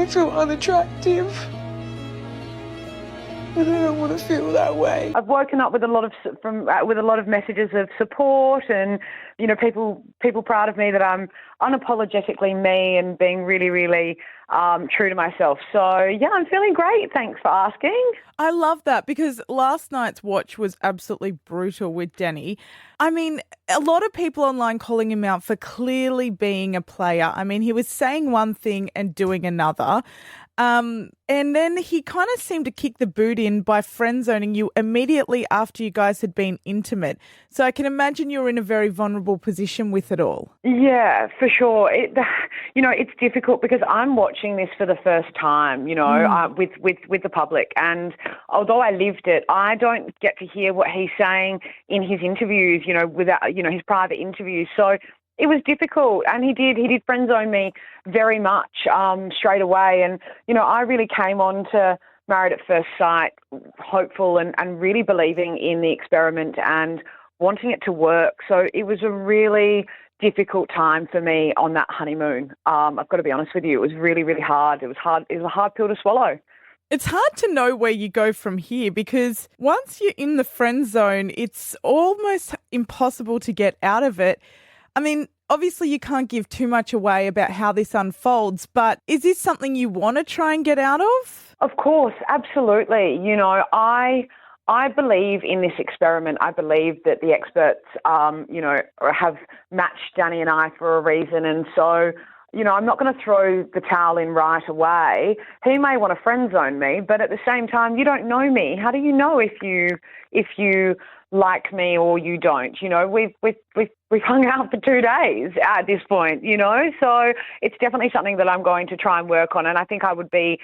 feel unattractive. And I don't want to feel that way. I've woken up with a lot of messages of support, and people proud of me that I'm unapologetically me and being really, really true to myself. So yeah, I'm feeling great. Thanks for asking. I love that, because last night's watch was absolutely brutal with Danny. I mean, a lot of people online calling him out for clearly being a player. I mean, he was saying one thing and doing another. And then he kind of seemed to kick the boot in by friend-zoning you immediately after you guys had been intimate. So I can imagine you're in a very vulnerable position with it all. Yeah, for sure. It's difficult because I'm watching this for the first time, with the public. And although I lived it, I don't get to hear what he's saying in his interviews, without, his private interviews. So it was difficult, and he did friend zone me very much straight away. And, I really came on to Married at First Sight hopeful and really believing in the experiment and wanting it to work. So it was a really difficult time for me on that honeymoon. I've got to be honest with you, it was really, really hard. It was a hard pill to swallow. It's hard to know where you go from here, because once you're in the friend zone, it's almost impossible to get out of it. I mean, obviously you can't give too much away about how this unfolds, but is this something you want to try and get out of? Of course, absolutely. I believe in this experiment. I believe that the experts, have matched Danny and I for a reason. And so, I'm not going to throw the towel in right away. He may want to friend zone me, but at the same time, you don't know me. How do you know if you like me or you don't? We've hung out for 2 days at this point, so it's definitely something that I'm going to try and work on. And I think I would be,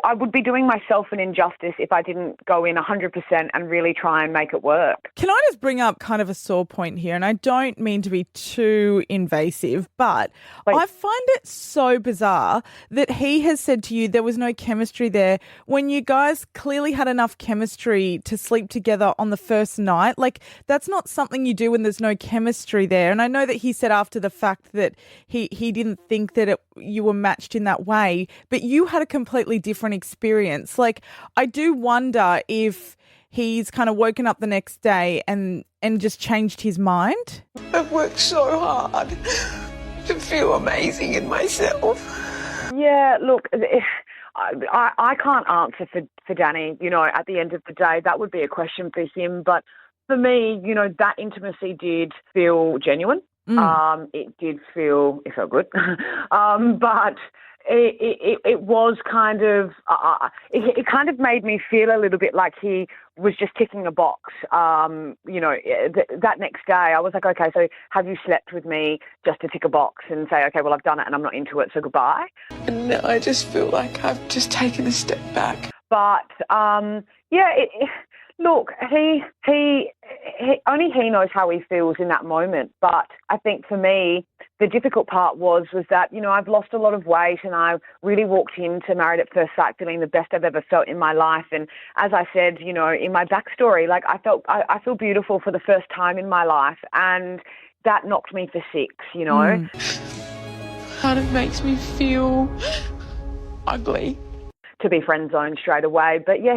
I would be doing myself an injustice if I didn't go in 100% and really try and make it work. Can I just bring up kind of a sore point here? And I don't mean to be too invasive, but I find it so bizarre that he has said to you there was no chemistry there when you guys clearly had enough chemistry to sleep together on the first night. Like, that's not something you do when there's no chemistry there. And I know that he said after the fact that he didn't think that you were matched in that way, but you had a completely different experience. Like, I do wonder if he's kind of woken up the next day and just changed his mind. I've worked so hard to feel amazing in myself. Yeah, look, I can't answer for Danny, at the end of the day. That would be a question for him. But for me, that intimacy did feel genuine. It felt good. But it was kind of, it kind of made me feel a little bit like he was just ticking a box. That next day I was like, okay, so have you slept with me just to tick a box and say, okay, well, I've done it and I'm not into it, so goodbye. And now I just feel like I've just taken a step back. But, look, he only he knows how he feels in that moment. But I think for me, the difficult part was that, I've lost a lot of weight, and I really walked into Married at First Sight feeling the best I've ever felt in my life. And as I said, in my backstory, like I feel beautiful for the first time in my life, and that knocked me for 6, Kind of makes me feel ugly to be friend zoned straight away. But yeah,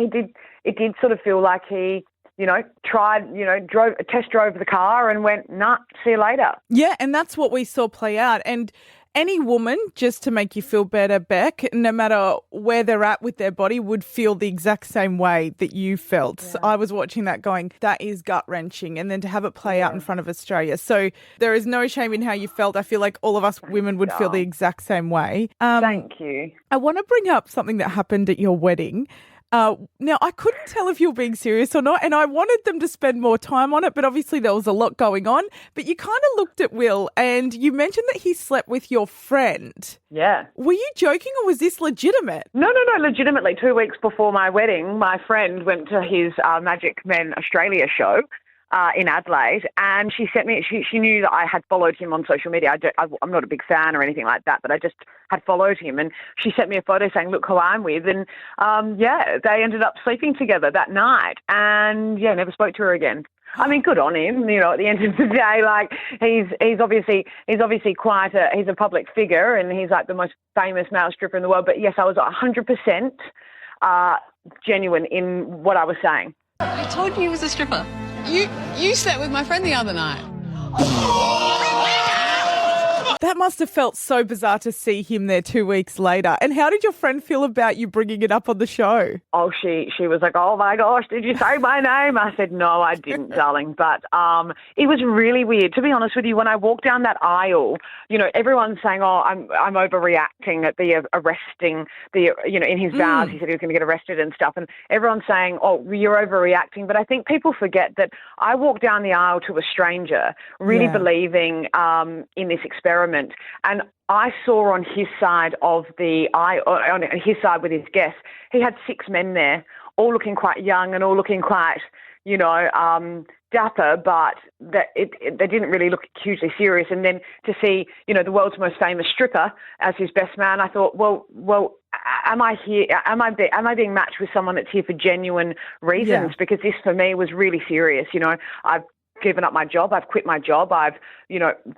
it did sort of feel like he, test drove the car and went, nah, see you later. Yeah, and that's what we saw play out. And any woman, just to make you feel better, Beck, no matter where they're at with their body, would feel the exact same way that you felt. Yeah. I was watching that going, that is gut-wrenching. And then to have it play out in front of Australia. So there is no shame in how you felt. I feel like all of us women would feel the exact same way. Thank you. I want to bring up something that happened at your wedding. Now, I couldn't tell if you were being serious or not, and I wanted them to spend more time on it, but obviously there was a lot going on. But you kind of looked at Will, and you mentioned that he slept with your friend. Yeah. Were you joking, or was this legitimate? No, legitimately. 2 weeks before my wedding, my friend went to his Magic Men Australia show in Adelaide, and she sent me, she knew that I had followed him on social media. I'm not a big fan or anything like that, but I just had followed him, and she sent me a photo saying, look who I'm with. And they ended up sleeping together that night, and never spoke to her again. I mean, good on him. You know, at the end of the day, like he's obviously he's a public figure, and he's like the most famous male stripper in the world. But yes, I was 100% genuine in what I was saying. I told you he was a stripper. You slept with my friend the other night. That must have felt so bizarre to see him there 2 weeks later. And how did your friend feel about you bringing it up on the show? Oh, she was like, oh my gosh, did you say my name? I said, no, I didn't, darling. But it was really weird. To be honest with you, when I walked down that aisle, you know, everyone's saying, oh, I'm overreacting at the arresting, in his vows, he said he was going to get arrested and stuff. And everyone's saying, oh, you're overreacting. But I think people forget that I walked down the aisle to a stranger, really believing in this experiment. And I saw on his side of the aisle, on his side with his guests, he had 6 men there, all looking quite young and all looking quite, dapper, but they didn't really look hugely serious. And then to see, the world's most famous stripper as his best man, I thought, well, am I here? Am I being matched with someone that's here for genuine reasons? Yeah. Because this for me was really serious. I've given up my job. I've quit my job. I've,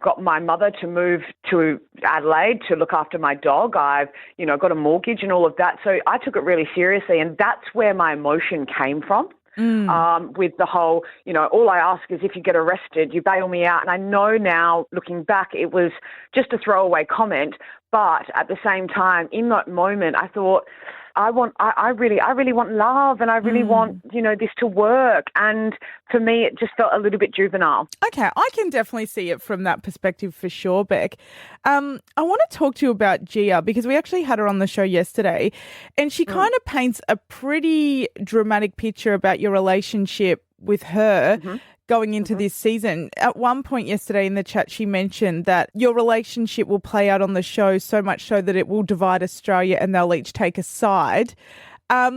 got my mother to move to Adelaide to look after my dog. I've, got a mortgage and all of that. So I took it really seriously. And that's where my emotion came from. With the whole, all I ask is if you get arrested, you bail me out. And I know now, looking back, it was just a throwaway comment. But at the same time, in that moment, I thought, I really want love, and I really want, this to work. And for me, it just felt a little bit juvenile. Okay, I can definitely see it from that perspective for sure, Beck. I want to talk to you about Gia, because we actually had her on the show yesterday, and she kind of paints a pretty dramatic picture about your relationship with her going into this season. At one point yesterday in the chat, she mentioned that your relationship will play out on the show, so much so that it will divide Australia and they'll each take a side. How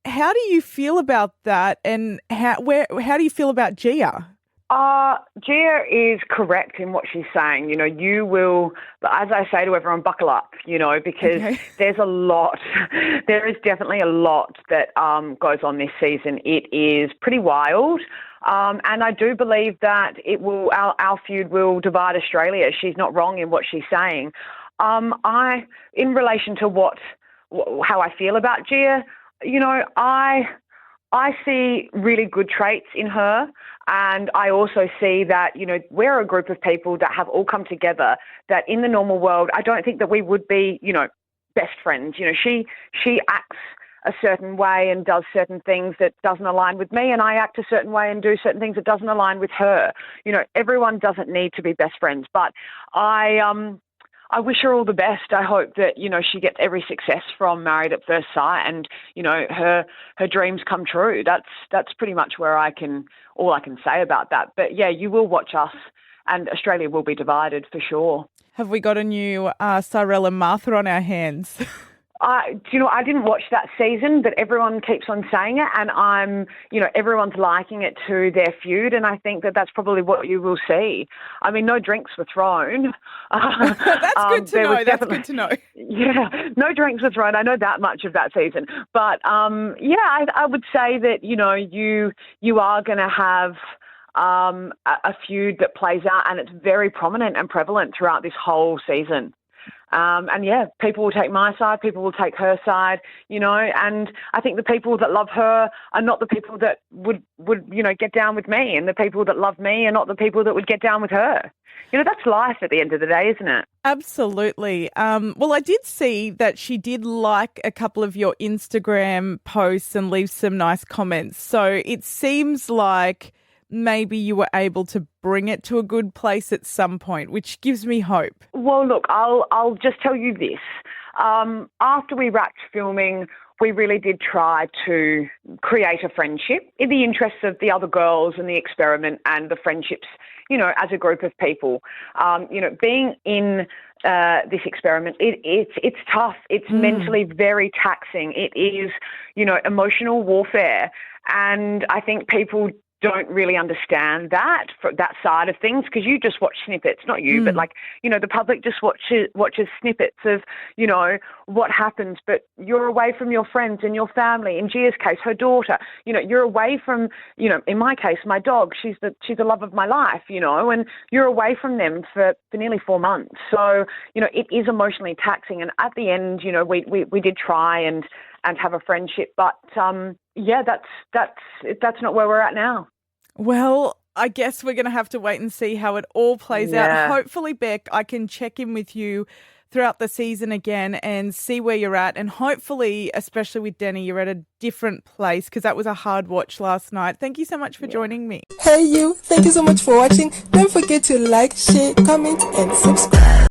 do you feel about that, and how do you feel about Gia? Gia is correct in what she's saying. You will, as I say to everyone, buckle up, because there's a lot, there is definitely a lot that goes on this season. It is pretty wild. And I do believe that our feud will divide Australia. She's not wrong in what she's saying. In relation to how I feel about Gia, I see really good traits in her. And I also see that, we're a group of people that have all come together, that in the normal world, I don't think that we would be, best friends. She acts a certain way and does certain things that doesn't align with me, and I act a certain way and do certain things that doesn't align with her. Everyone doesn't need to be best friends, but I wish her all the best. I hope that, she gets every success from Married at First Sight, and, her dreams come true. That's pretty much all I can say about that. But yeah, you will watch us, and Australia will be divided for sure. Have we got a new Cyrell and Martha on our hands? I didn't watch that season, but everyone keeps on saying it, and everyone's liking it to their feud, and I think that that's probably what you will see. I mean, no drinks were thrown. That's good to know. That's good to know. Yeah, no drinks were thrown. I know that much of that season, but I would say that you are going to have a feud that plays out, and it's very prominent and prevalent throughout this whole season. People will take my side, people will take her side, and I think the people that love her are not the people that would get down with me, and the people that love me are not the people that would get down with her. That's life at the end of the day, isn't it? Absolutely. Well, I did see that she did like a couple of your Instagram posts and leave some nice comments. So it seems like maybe you were able to bring it to a good place at some point, which gives me hope. Well, look, I'll just tell you this. After we wrapped filming, we really did try to create a friendship in the interests of the other girls and the experiment and the friendships, as a group of people. Being in this experiment, it's tough. It's mentally very taxing. It is, emotional warfare. And I think people don't really understand that side of things, because you just watch snippets, not you, but like, you know, the public just watches snippets of, you know, what happens, but you're away from your friends and your family. In Gia's case, her daughter, you know, you're away from, you know, in my case, my dog, she's the love of my life, you know, and you're away from them for nearly 4 months. So, you know, it is emotionally taxing. And at the end, you know, we did try and have a friendship, but yeah, that's not where we're at now. Well, I guess we're going to have to wait and see how it all plays out. Hopefully, Beck, I can check in with you throughout the season again and see where you're at. And hopefully, especially with Denny, you're at a different place, because that was a hard watch last night. Thank you so much for joining me. Hey you, thank you so much for watching. Don't forget to like, share, comment and subscribe.